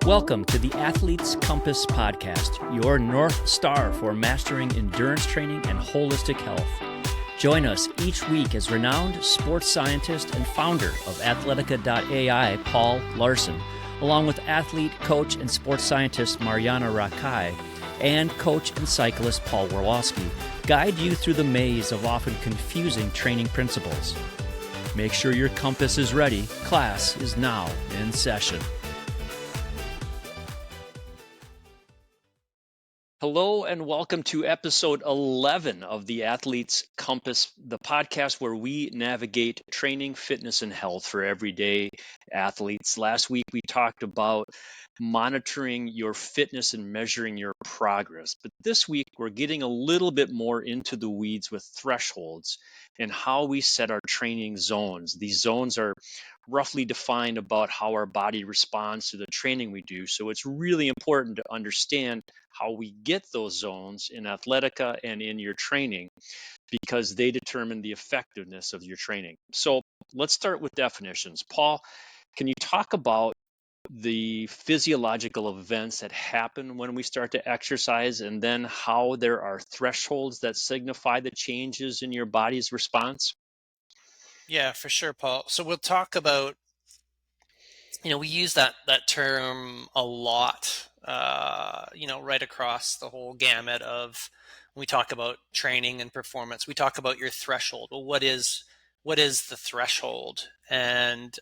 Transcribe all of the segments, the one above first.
Welcome to the Athlete's Compass Podcast, your North Star for mastering endurance training and holistic health. Join us each week as renowned sports scientist and founder of Athletica.ai, Paul Laursen, along with athlete, coach, and sports scientist Marjaana Rakai, and coach and cyclist Paul Warloski, guide you through the maze of often confusing training principles. Make sure your compass is ready. Class is now in session. Hello and welcome to episode 11 of the Athlete's Compass, the podcast where we navigate training, fitness, and health for everyday athletes. Last week we talked about monitoring your fitness and measuring your progress. But this week we're getting a little bit more into the weeds with thresholds and how we set our training zones. These zones are roughly defined about how our body responds to the training we do. So it's really important to understand how we get those zones in Athletica and in your training because they determine the effectiveness of your training. So let's start with definitions. Paul, can you talk about the physiological events that happen when we start to exercise and then how there are thresholds that signify the changes in your body's response? Yeah, for sure, Paul. So we'll talk about, we use that term a lot, right across the whole gamut of when we talk about training and performance. We talk about your threshold. Well, what is the threshold? And,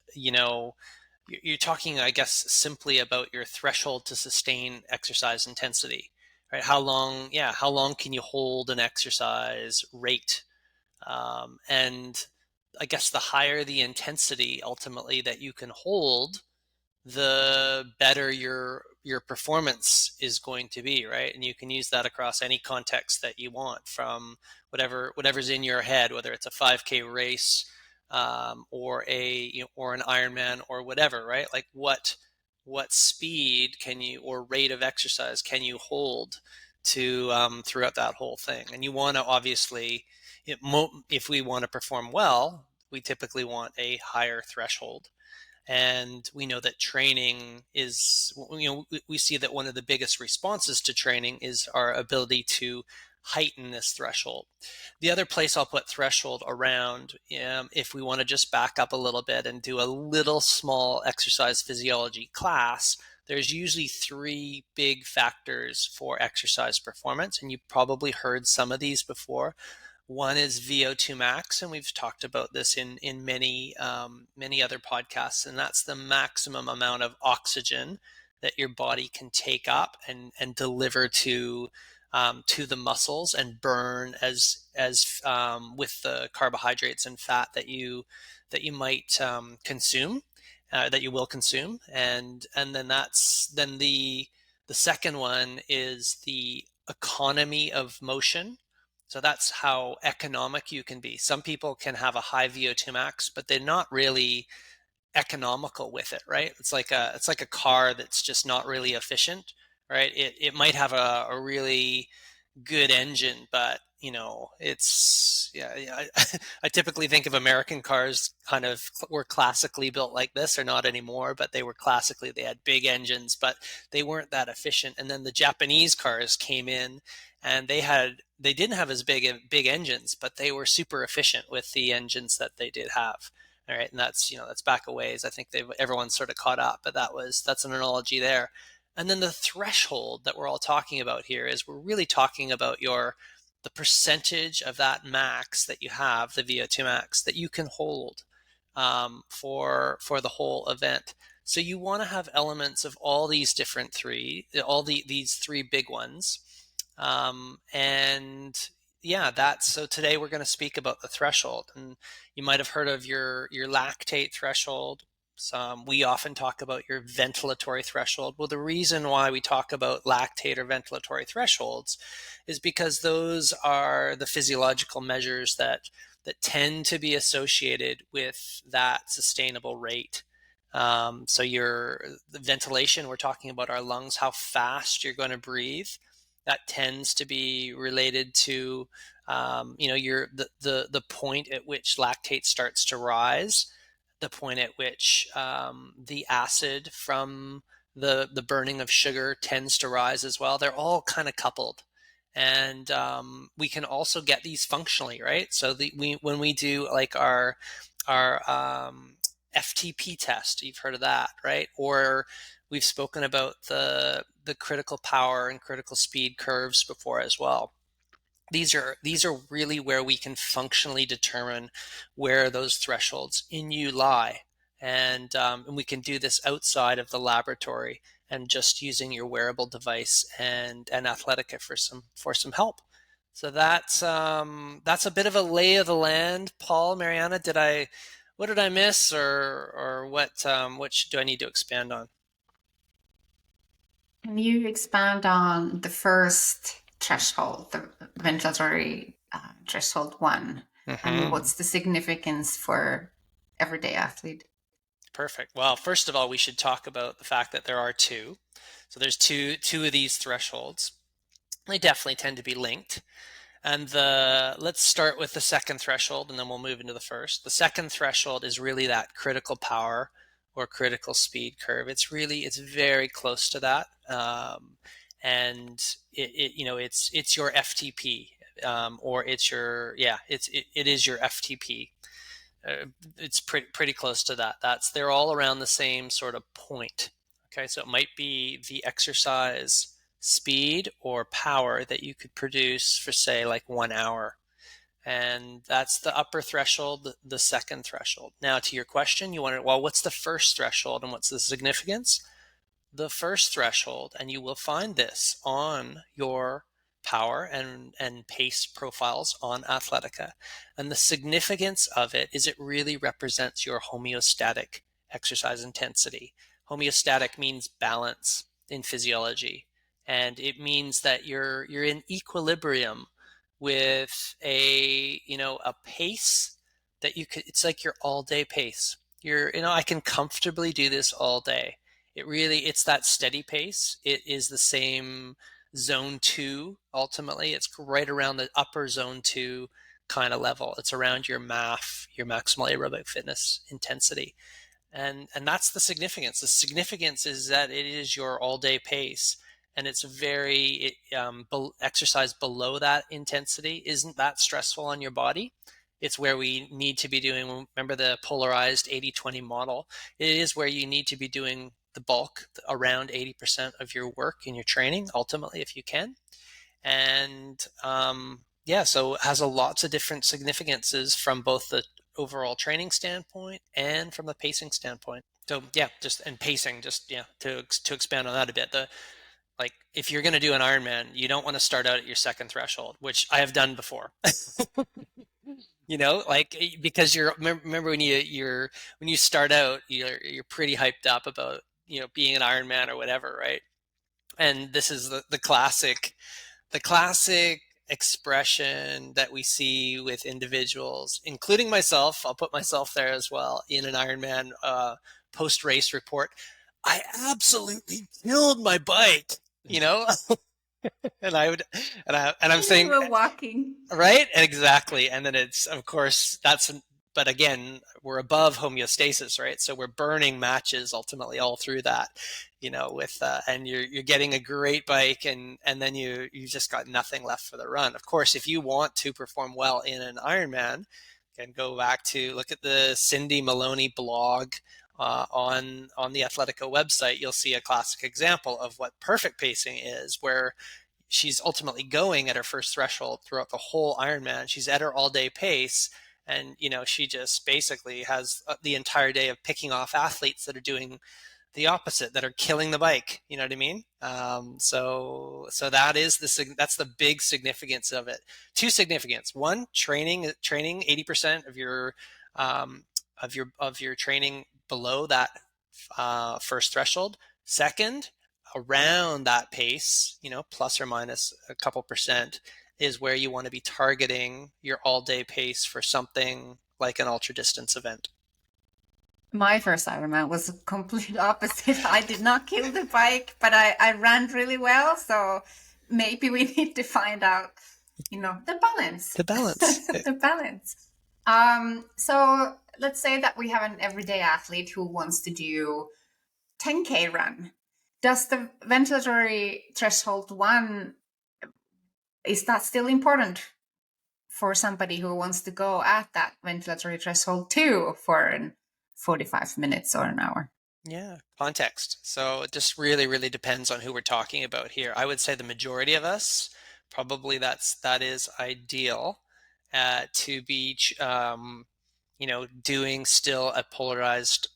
you're talking, I guess, simply about your threshold to sustain exercise intensity, right? How long can you hold an exercise rate? And I guess the higher the intensity ultimately that you can hold, the better your performance is going to be, right? And you can use that across any context that you want, from whatever's in your head, whether it's a 5K race, or or an Ironman or whatever, right? Like what speed can you, or rate of exercise can you hold to throughout that whole thing? And you want to obviously, if we want to perform well, we typically want a higher threshold. And we know that training is, we see that one of the biggest responses to training is our ability to heighten this threshold. The other place I'll put threshold around, if we want to just back up a little bit and do a little small exercise physiology class, there's usually three big factors for exercise performance. And you've probably heard some of these before. One is VO2 max, and we've talked about this in many other podcasts, and that's the maximum amount of oxygen that your body can take up and deliver to the muscles and burn as with the carbohydrates and fat that you might consume, that you will consume, and then the second one is the economy of motion. So that's how economic you can be. Some people can have a high VO2 max, but they're not really economical with it, right? It's like a car that's just not really efficient, right? It might have a really good engine, but I typically think of American cars kind of were classically built like this, or not anymore, but they had big engines, but they weren't that efficient. And then the Japanese cars came in, and they didn't have as big engines, but they were super efficient with the engines that they did have. All right, and that's back a ways. I think everyone's sort of caught up, but that's an analogy there. And then the threshold that we're all talking about here is we're really talking about the percentage of that max that you have, the VO2 max, that you can hold for the whole event. So you want to have elements of all these these three big ones. So today we're going to speak about the threshold, and you might have heard of your lactate threshold. We often talk about your ventilatory threshold. Well, the reason why we talk about lactate or ventilatory thresholds is because those are the physiological measures that tend to be associated with that sustainable rate. So the ventilation, we're talking about our lungs, how fast you're going to breathe. That tends to be related to the point at which lactate starts to rise, the point at which the acid from the burning of sugar tends to rise as well. They're all kind of coupled. And we can also get these functionally, right? So when we do like our FTP test, you've heard of that, right? Or we've spoken about the critical power and critical speed curves before as well. These are really where we can functionally determine where those thresholds in you lie, and we can do this outside of the laboratory and just using your wearable device and Athletica for some help. So that's a bit of a lay of the land, Paul. Marjaana, what did I miss, or what do I need to expand on? Can you expand on the first threshold, the ventilatory threshold 1, and what's the significance for everyday athlete? Perfect. Well, first of all, we should talk about the fact that there are two. So there's two of these thresholds. They definitely tend to be linked. And let's start with the second threshold, and then we'll move into the first. The second threshold is really that critical power or critical speed curve. It's very close to that, and it's your FTP, or it is your FTP. It's pretty close to that. They're all around the same sort of point. Okay, so it might be the exercise speed or power that you could produce for, say, like 1 hour. And that's the upper threshold, the second threshold. Now, to your question, you wonder, well, what's the first threshold and what's the significance? The first threshold, and you will find this on your power and pace profiles on Athletica. And the significance of it is it really represents your homeostatic exercise intensity. Homeostatic means balance in physiology, and it means that you're in equilibrium with a pace that it's like your all day pace. I can comfortably do this all day. It's that steady pace. It is the same zone 2. Ultimately, it's right around the upper zone 2 kind of level. It's around your MAF, your maximal aerobic fitness intensity. And that's the significance. The significance is that it is your all day pace, and it's exercise below that intensity isn't that stressful on your body. It's where we need to be doing, remember the polarized 80-20 model. It is where you need to be doing the bulk, around 80% of your work in your training, ultimately, if you can. And so it has lots of different significances from both the overall training standpoint and from the pacing standpoint. So pacing, to expand on that a bit, like if you're going to do an Ironman, you don't want to start out at your second threshold, which I have done before. Because remember when you start out, you're pretty hyped up about being an Ironman or whatever, right? And this is the classic expression that we see with individuals, including myself. I'll put myself there as well in an Ironman post-race report. I absolutely killed my bike, and I'm saying you were walking, right, exactly. And then it's, of course, but again, we're above homeostasis, right? So we're burning matches ultimately all through that, and you're getting a great bike, and then you just got nothing left for the run. Of course, if you want to perform well in an Ironman, you can go back to look at the Cindy Maloney blog on the Athletica website. You'll see a classic example of what perfect pacing is, where she's ultimately going at her first threshold throughout the whole Ironman. She's at her all-day pace, and she just basically has the entire day of picking off athletes that are doing the opposite, that are killing the bike. You know what I mean? So that's the big significance of it. Two significance: one, training 80% of your training below that first threshold. Second, around that pace, plus or minus a couple percent, is where you want to be targeting your all-day pace for something like an ultra-distance event. My first Ironman was a complete opposite. I did not kill the bike, but I ran really well. So maybe we need to find out, the balance. The balance. The balance. So let's say that we have an everyday athlete who wants to do 10K run. does the ventilatory threshold 1, is that still important for somebody who wants to go at that ventilatory threshold 2 for 45 minutes or an hour? Yeah, context. So it just really, really depends on who we're talking about here. I would say the majority of us, probably that is ideal to be, doing still a polarized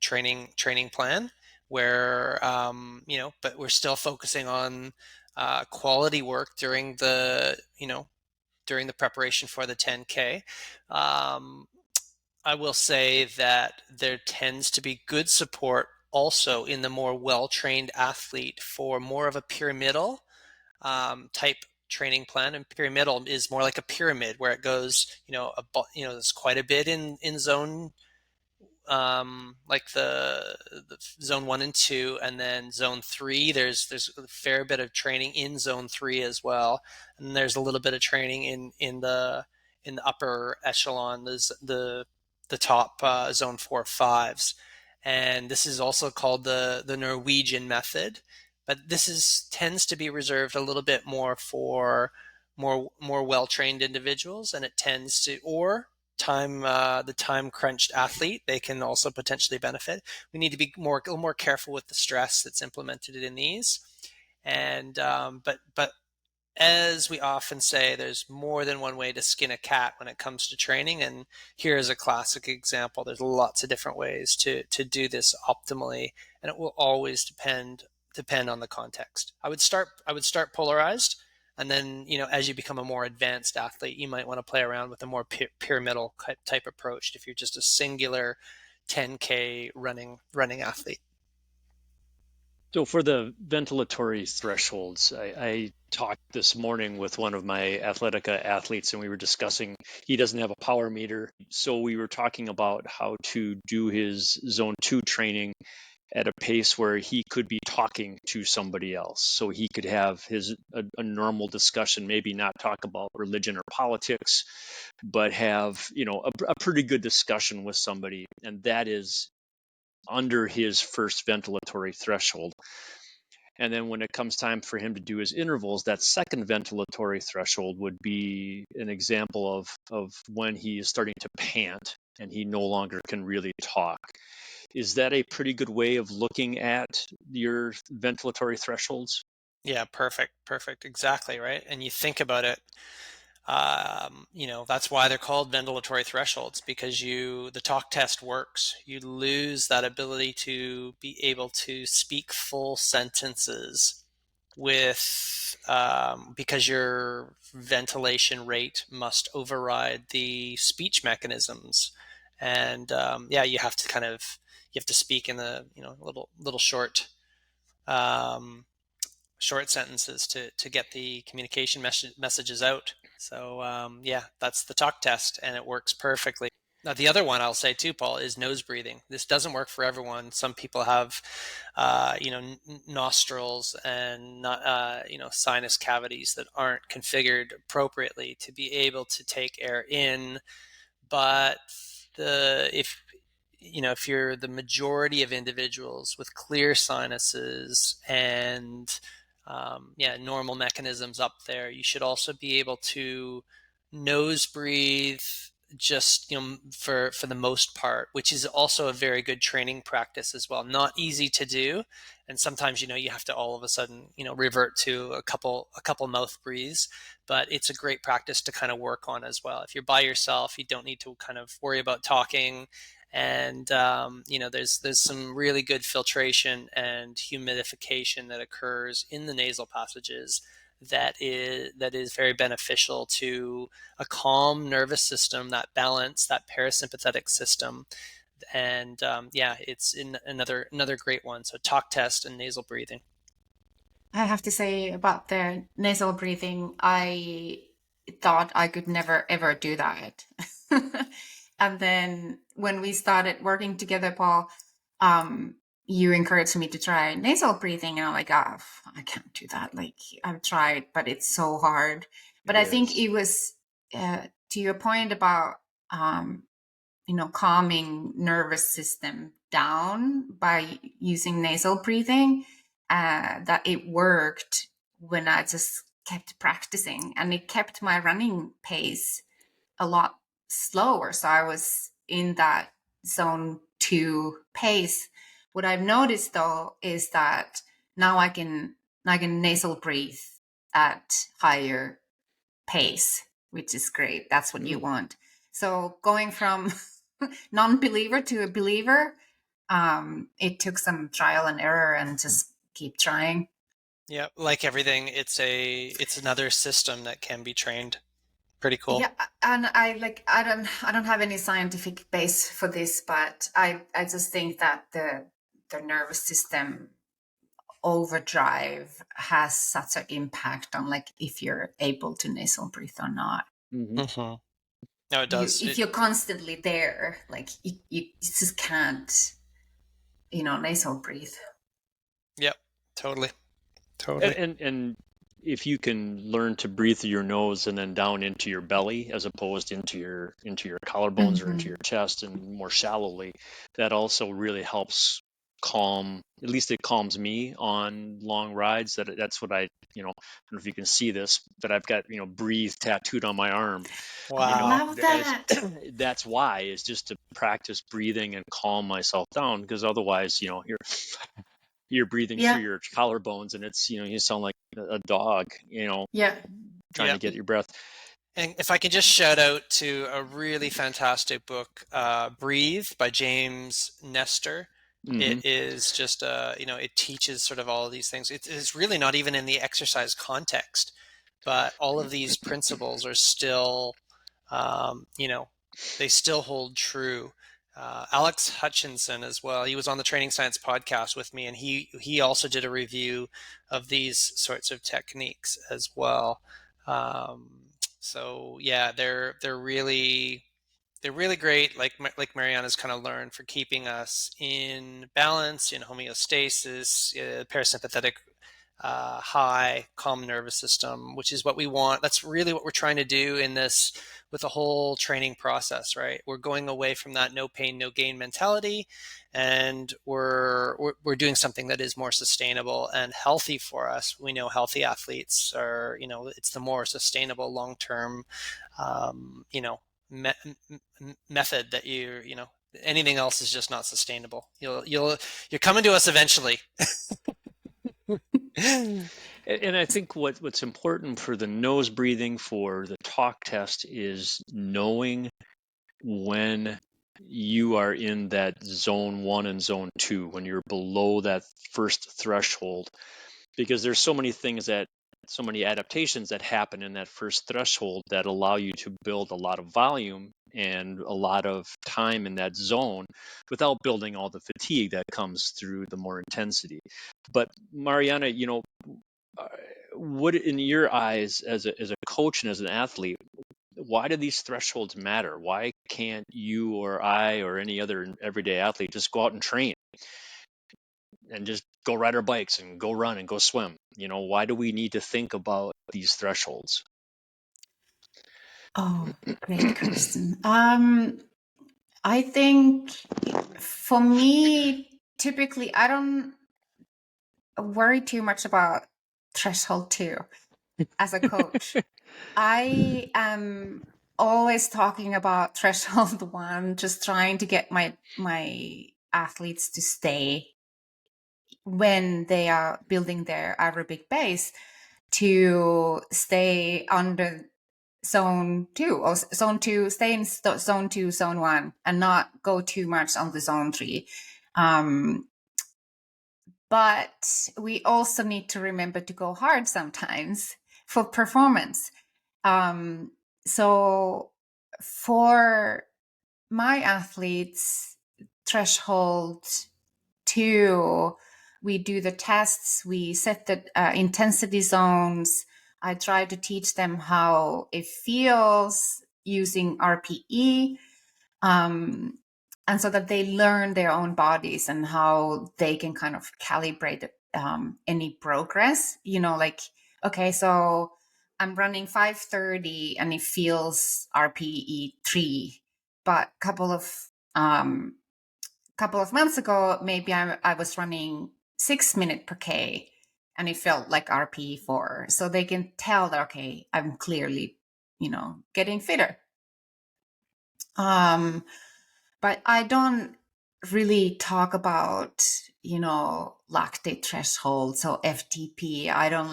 training plan where, but we're still focusing on quality work during the preparation for the 10K. I will say that there tends to be good support also in the more well-trained athlete for more of a pyramidal type training plan. And pyramidal is more like a pyramid where it goes, there's quite a bit in zone, like the zone 1 and 2, and then zone 3. There's a fair bit of training in zone 3 as well, and there's a little bit of training in the upper echelon, the top zone 4 5s, and this is also called the Norwegian method. But tends to be reserved a little bit more for more well-trained individuals, and it tends to, or the time crunched athlete, they can also potentially benefit. We need to be a little more careful with the stress that's implemented in these. And but as we often say, there's more than one way to skin a cat when it comes to training. And here is a classic example. There's lots of different ways to do this optimally, and it will always depend on the context. I would start polarized, and then, as you become a more advanced athlete, you might want to play around with a more pyramidal type approach if you're just a singular 10K running athlete. So for the ventilatory thresholds, I talked this morning with one of my Athletica athletes, and we were discussing, he doesn't have a power meter. So we were talking about how to do his zone 2 training at a pace where he could be talking to somebody else. So he could have a normal discussion, maybe not talk about religion or politics, but have, a pretty good discussion with somebody. And that is under his first ventilatory threshold. And then when it comes time for him to do his intervals, that second ventilatory threshold would be an example of when he is starting to pant and he no longer can really talk. Is that a pretty good way of looking at your ventilatory thresholds? Yeah, perfect. Exactly, right? And you think about it, that's why they're called ventilatory thresholds, because the talk test works. You lose that ability to be able to speak full sentences because your ventilation rate must override the speech mechanisms. And you have to speak in the little short sentences to get the communication messages out. So that's the talk test, and it works perfectly. Now, the other one I'll say too, Paul, is nose breathing. This doesn't work for everyone. Some people have, nostrils and sinus cavities that aren't configured appropriately to be able to take air in. But if you're the majority of individuals with clear sinuses and normal mechanisms up there, you should also be able to nose breathe just for the most part, which is also a very good training practice as well. Not easy to do, and sometimes you have to all of a sudden revert to a couple mouth breathes, but it's a great practice to kind of work on as well. If you're by yourself, you don't need to kind of worry about talking. And there's some really good filtration and humidification that occurs in the nasal passages that is very beneficial to a calm nervous system, that balance, that parasympathetic system. And it's another great one. So talk test and nasal breathing. I have to say about the nasal breathing, I thought I could never ever do that. And then when we started working together, Paul, you encouraged me to try nasal breathing, and I'm like, I can't do that. Like, I've tried, but it's so hard. But I think it was to your point about calming nervous system down by using nasal breathing. that it worked when I just kept practicing, and it kept my running pace a lot slower. So I was in that zone 2 pace. What I've noticed though is that now I can nasal breathe at higher pace, which is great. That's what you want. So going from non-believer to a believer, it took some trial and error and just keep trying. Yeah, like everything, it's another system that can be trained. Pretty cool. Yeah, and I don't have any scientific base for this, but I just think that the nervous system overdrive has such an impact on like if you're able to nasal breathe or not. Mm-hmm. No, it does. If you're constantly there, like you just can't, nasal breathe. Yep, totally. And if you can learn to breathe through your nose and then down into your belly as opposed into your collarbones or into your chest and more shallowly, that also really helps calm. At least it calms me on long rides. That's what I don't know if you can see this, but I've got breathe tattooed on my arm. Wow. I love that. That's why, is just to practice breathing and calm myself down, because otherwise you're breathing through your collarbones and it's you sound like a dog trying to get your breath. And if I can just shout out to a really fantastic book, Breathe by James Nestor. It is just it teaches sort of all of these things. It's really not even in the exercise context, but all of these principles are still they still hold true. Alex Hutchinson as well. He was on the Training Science podcast with me, and he also did a review of these sorts of techniques as well. So yeah, they're really great. Like Marjaana's kind of learned, for keeping us in balance, in homeostasis, parasympathetic high, calm nervous system, which is what we want. That's really what we're trying to do in this, with the whole training process, right? We're going away from that no pain, no gain mentality, and we're doing something that is more sustainable and healthy for us. We know healthy athletes are, it's the more sustainable long-term, method that anything else is just not sustainable. You're coming to us eventually. And I think what's important for the nose breathing, for the talk test, is knowing when you are in that zone 1 and zone 2, when you're below that first threshold, because there's so many adaptations that happen in that first threshold that allow you to build a lot of volume and a lot of time in that zone without building all the fatigue that comes through the more intensity. But Marjaana, what, in your eyes, as a coach and as an athlete, why do these thresholds matter? Why can't you or I or any other everyday athlete just go out and train and just go ride our bikes and go run and go swim? Why do we need to think about these thresholds? Oh, great question. I think for me, typically, I don't worry too much about threshold 2 as a coach. I am always talking about threshold 1, just trying to get my athletes to stay, when they are building their aerobic base, to stay under zone 2 or zone 2, stay in zone 2, zone 1, and not go too much on the zone 3. But we also need to remember to go hard sometimes for performance. So for my athletes, threshold 2, we do the tests, we set the intensity zones. I try to teach them how it feels using RPE, and so that they learn their own bodies and how they can kind of calibrate any progress. Okay, so I'm running 5:30 and it feels RPE 3, but couple of months ago, maybe I was running 6 minutes per K, and it felt like RPE 4. So they can tell that, okay, I'm clearly, getting fitter. But I don't really talk about, lactate threshold, so FTP. I don't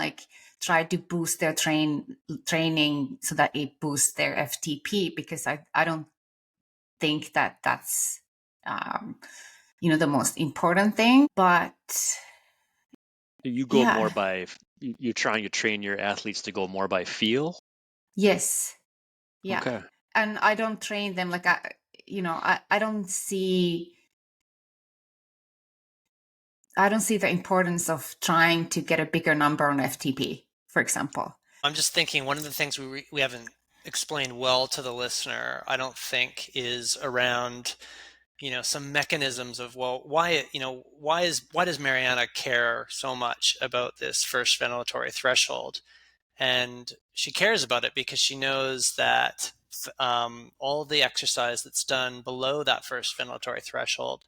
try to boost their training so that it boosts their FTP, because I don't think that that's the most important thing. But You go more by, you're trying to train your athletes to go more by feel? Yes. Yeah. Okay. And I don't train them I don't see the importance of trying to get a bigger number on FTP, for example. I'm just thinking one of the things we haven't explained well to the listener, I don't think, is around some mechanisms of, well, why does Marjaana care so much about this first ventilatory threshold? And she cares about it because she knows that all the exercise that's done below that first ventilatory threshold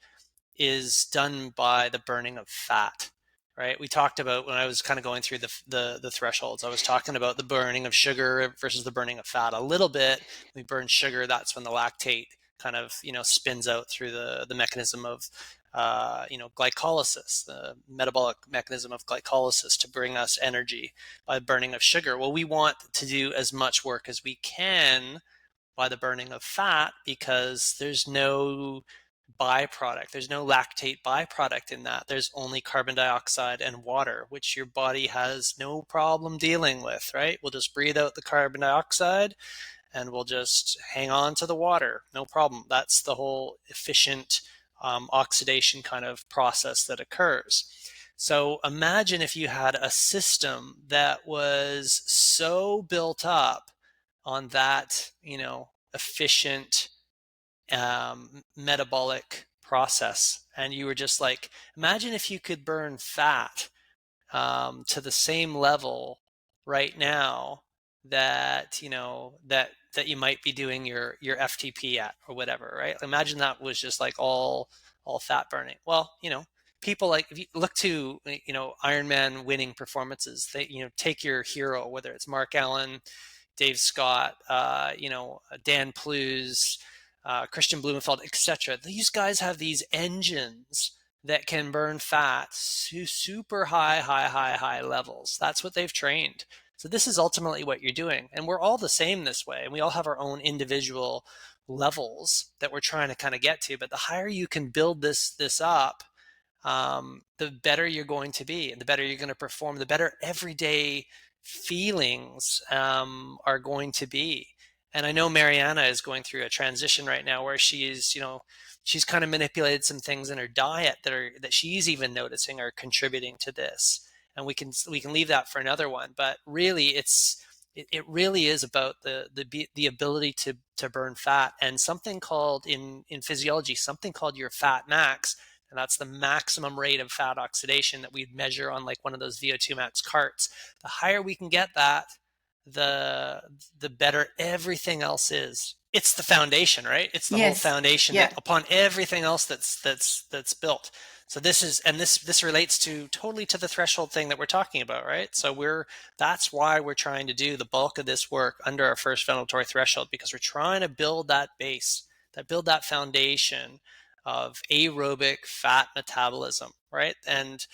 is done by the burning of fat, right? We talked about, when I was kind of going through the thresholds, I was talking about the burning of sugar versus the burning of fat a little bit. We burn sugar, that's when the lactate kind of spins out through the mechanism of glycolysis, the metabolic mechanism of glycolysis, to bring us energy by burning of sugar. Well, we want to do as much work as we can by the burning of fat, because there's no byproduct. There's no lactate byproduct in that. There's only carbon dioxide and water, which your body has no problem dealing with, right? We'll just breathe out the carbon dioxide and we'll just hang on to the water. No problem. That's the whole efficient oxidation kind of process that occurs. So imagine if you had a system that was so built up on that, efficient metabolic process, and you were just like, imagine if you could burn fat to the same level right now that that you might be doing your FTP at, or whatever, right? Imagine that was just like all fat burning. Well, people, like, if you look to Ironman winning performances, they take your hero, whether it's Mark Allen, Dave Scott, Dan Plews, Christian Blumenfeld, etc. These guys have these engines that can burn fat to super high levels. That's what they've trained. So this is ultimately what you're doing. And we're all the same this way. And we all have our own individual levels that we're trying to kind of get to. But the higher you can build this up, the better you're going to be, and the better you're going to perform, the better everyday feelings are going to be. And I know Marjaana is going through a transition right now where she's kind of manipulated some things in her diet that she's even noticing are contributing to this. And we can leave that for another one. But really, it really is about the ability to burn fat, and something called in physiology, something called your fat max. And that's the maximum rate of fat oxidation that we'd measure on like one of those VO2 max carts. The higher we can get that, the better everything else is. It's the foundation, right? It's the whole foundation that upon everything else that's built. So this relates totally to the threshold thing that we're talking about, right? So that's why we're trying to do the bulk of this work under our first ventilatory threshold, because we're trying to build that base, build that foundation of aerobic fat metabolism, right? And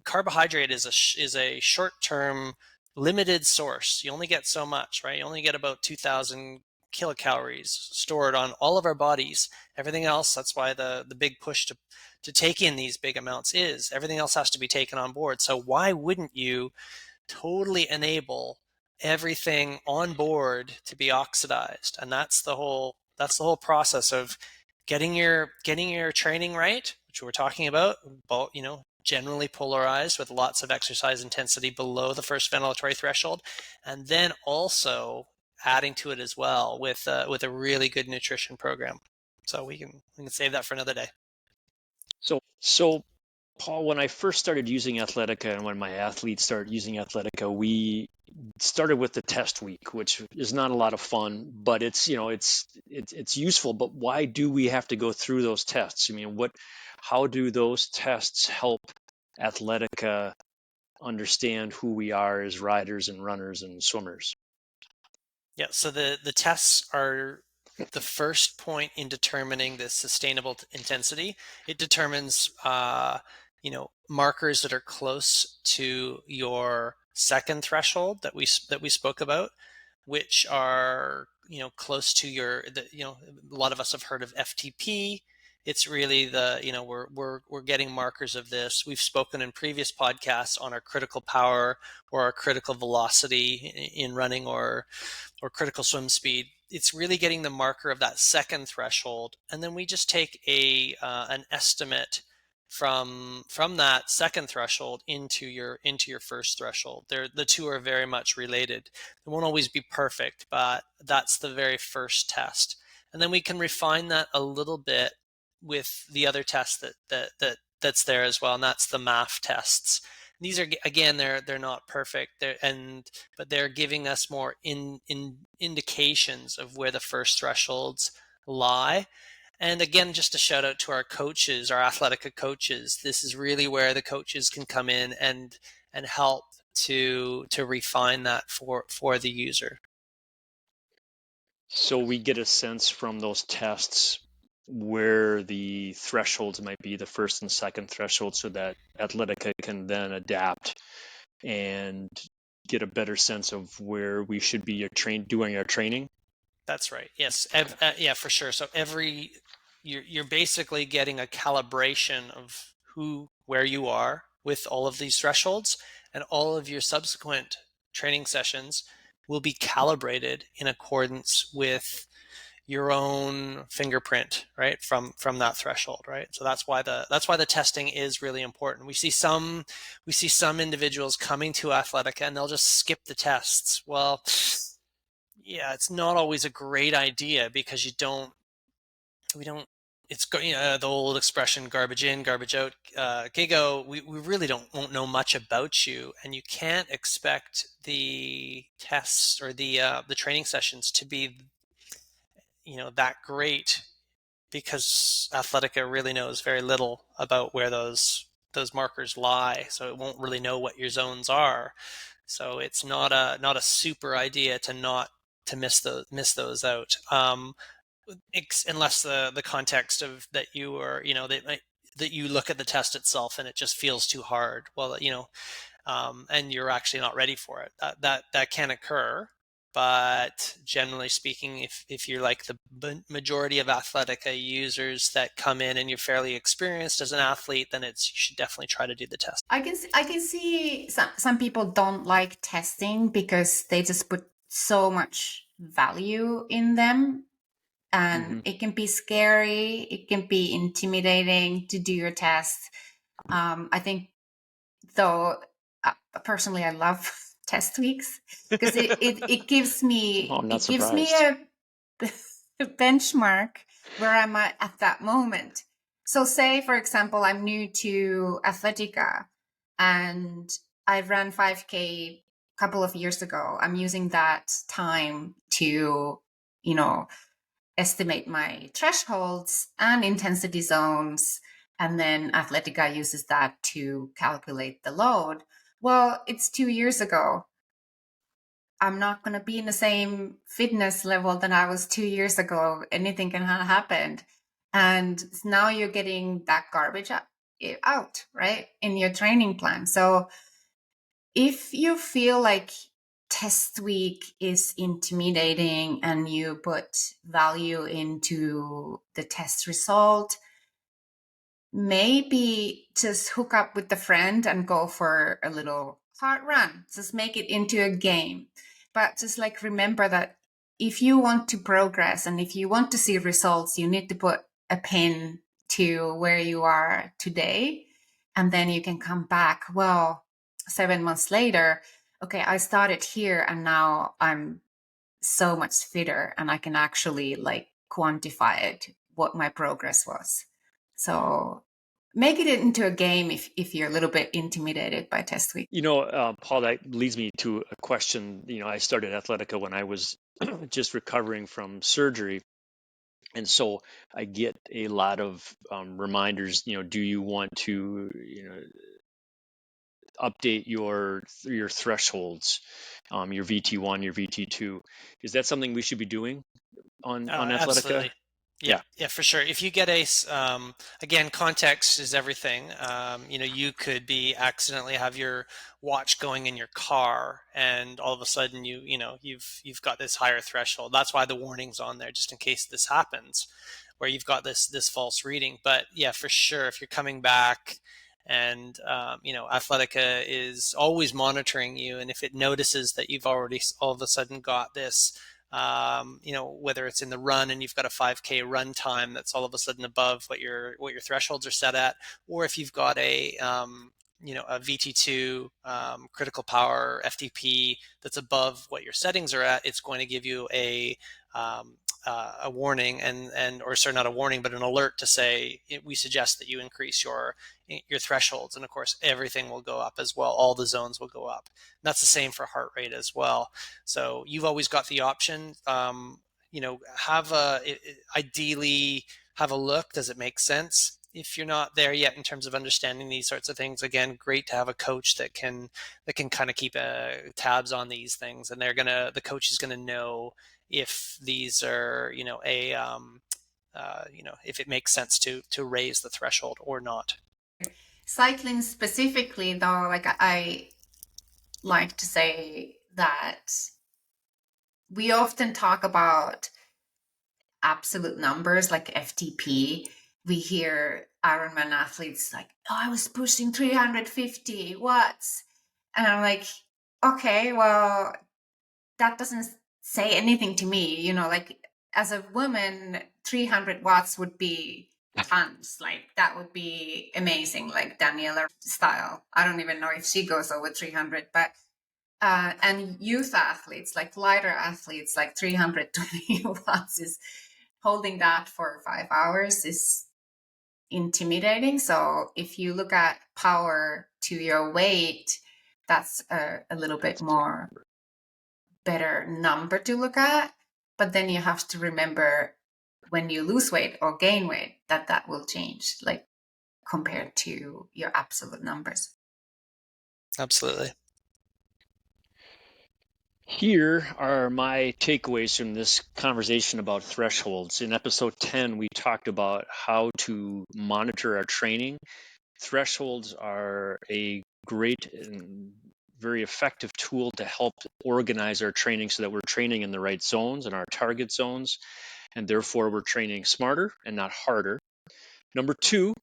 carbohydrate is a short-term limited source. You only get so much, right? You only get about 2,000 kilocalories stored on all of our bodies. Everything else, that's why the big push to take in these big amounts is everything else has to be taken on board. So why wouldn't you totally enable everything on board to be oxidized? And that's the whole process of getting your training right, which we're talking about, generally polarized with lots of exercise intensity below the first ventilatory threshold, and then also adding to it as well with a really good nutrition program. So we can save that for another day. So Paul, when I first started using Athletica, and when my athletes started using Athletica, we started with the test week, which is not a lot of fun, but it's useful. But why do we have to go through those tests? I mean, how do those tests help Athletica understand who we are as riders and runners and swimmers? Yeah, so the tests are the first point in determining the sustainable intensity. It determines markers that are close to your second threshold that we spoke about, which are close to a lot of us have heard of FTP. It's really we're getting markers of this. We've spoken in previous podcasts on our critical power or our critical velocity in running or critical swim speed. It's really getting the marker of that second threshold, and then we just take an estimate from that second threshold into your first threshold. The two are very much related. It won't always be perfect, but that's the very first test, and then we can refine that a little bit with the other tests that's there as well, and that's the MAF tests. These are, again, they're not perfect, but they're giving us more indications of where the first thresholds lie. And again, just a shout out to our coaches, our Athletica coaches. This is really where the coaches can come in and help to refine that for the user. So we get a sense from those tests where the thresholds might be, the first and second threshold, so that Athletica can then adapt and get a better sense of where we should be doing our training. That's right. Yes. Yeah, for sure. So you're basically getting a calibration of where you are with all of these thresholds, and all of your subsequent training sessions will be calibrated in accordance with your own fingerprint, right, from that threshold, right? So that's why the testing is really important. We see some individuals coming to Athletica and they'll just skip the tests. Well, yeah, it's not always a great idea, because it's the old expression, garbage in, garbage out. Gigo, we really won't know much about you, and you can't expect the tests or the training sessions to be that great, because Athletica really knows very little about where those markers lie, so it won't really know what your zones are. So it's not a super idea to miss those out, unless the context of that you are that you look at the test itself and it just feels too hard. Well, and you're actually not ready for it. That can occur. But generally speaking, if you're like the majority of Athletica users that come in and you're fairly experienced as an athlete, then you should definitely try to do the test. I can see some people don't like testing because they just put so much value in them, and it can be scary. It can be intimidating to do your test. I think, though, personally, I love test weeks because it gives me a benchmark where I'm at that moment. So say, for example, I'm new to Athletica and I ran 5K a couple of years ago. I'm using that time to, estimate my thresholds and intensity zones. And then Athletica uses that to calculate the load. Well, it's 2 years ago. I'm not going to be in the same fitness level than I was 2 years ago. Anything can have happened. And now you're getting that garbage out, right, in your training plan. So if you feel like test week is intimidating and you put value into the test result, maybe just hook up with a friend and go for a little hard run. Just make it into a game. But just like remember that if you want to progress and if you want to see results, you need to put a pin to where you are today. And then you can come back, 7 months later, okay, I started here and now I'm so much fitter and I can actually quantify it, what my progress was. So make it into a game if you're a little bit intimidated by test week. Paul, that leads me to a question. I started Athletica when I was just recovering from surgery. And so I get a lot of reminders, do you want to, update your thresholds, your VT1, your VT2. Is that something we should be doing on Athletica? Absolutely. Yeah, for sure. If you get again, context is everything. You could be accidentally have your watch going in your car, and all of a sudden you've got this higher threshold. That's why the warning's on there, just in case this happens, where you've got this false reading. But yeah, for sure, if you're coming back, and Athletica is always monitoring you, and if it notices that you've already all of a sudden got this. Whether it's in the run and you've got a 5K run time that's all of a sudden above what your thresholds are set at, or if you've got a VT2 critical power FTP that's above what your settings are at, it's going to give you a warning or sorry, not a warning, but an alert to say we suggest that you increase your thresholds, and of course everything will go up as well. All the zones will go up. And that's the same for heart rate as well. So you've always got the option. Ideally have a look. Does it make sense? If you're not there yet in terms of understanding these sorts of things, again, great to have a coach that can kind of keep tabs on these things, and the coach is gonna know if these are if it makes sense to raise the threshold or not. Cycling specifically, though, like I like to say that we often talk about absolute numbers like FTP. We hear Ironman athletes like, oh, I was pushing 350 watts. And I'm like, okay, well, that doesn't say anything to me. Like as a woman, 300 watts would be tons. Like that would be amazing, like Daniela style. I don't even know if she goes over 300, but and youth athletes, like lighter athletes, like 320 watts is holding that for 5 hours is intimidating. So if you look at power to your weight, that's a little bit more better number to look at. But then you have to remember when you lose weight or gain weight, that will change, like compared to your absolute numbers. Absolutely. Here are my takeaways from this conversation about thresholds. In episode 10, we talked about how to monitor our training. Thresholds are a great and very effective tool to help organize our training so that we're training in the right zones and our target zones, and therefore we're training smarter and not harder. Number 2,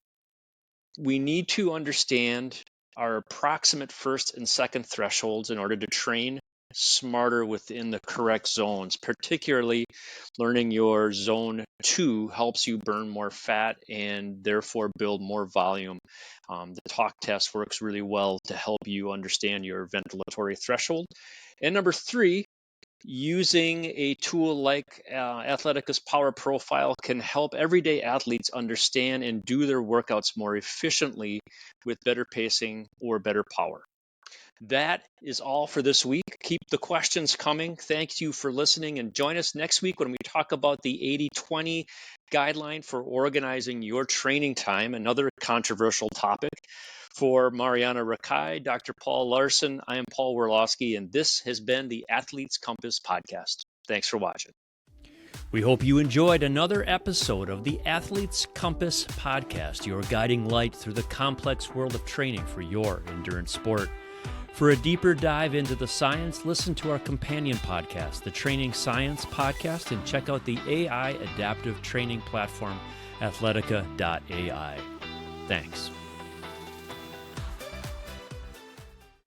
we need to understand our approximate first and second thresholds in order to train smarter within the correct zones. Particularly, learning your zone 2 helps you burn more fat and therefore build more volume. The talk test works really well to help you understand your ventilatory threshold. And number 3, using a tool like Athletica's Power Profile can help everyday athletes understand and do their workouts more efficiently with better pacing or better power. That is all for this week. Keep the questions coming. Thank you for listening, and join us next week when we talk about the 80-20 guideline for organizing your training time, another controversial topic. For Marjaana Rakai, Dr. Paul Laursen, I am Paul Warloski, and this has been the Athletes Compass podcast. Thanks for watching. We hope you enjoyed another episode of the Athletes Compass podcast, your guiding light through the complex world of training for your endurance sport. For a deeper dive into the science, listen to our companion podcast, the Training Science Podcast, and check out the AI adaptive training platform, Athletica.ai. Thanks.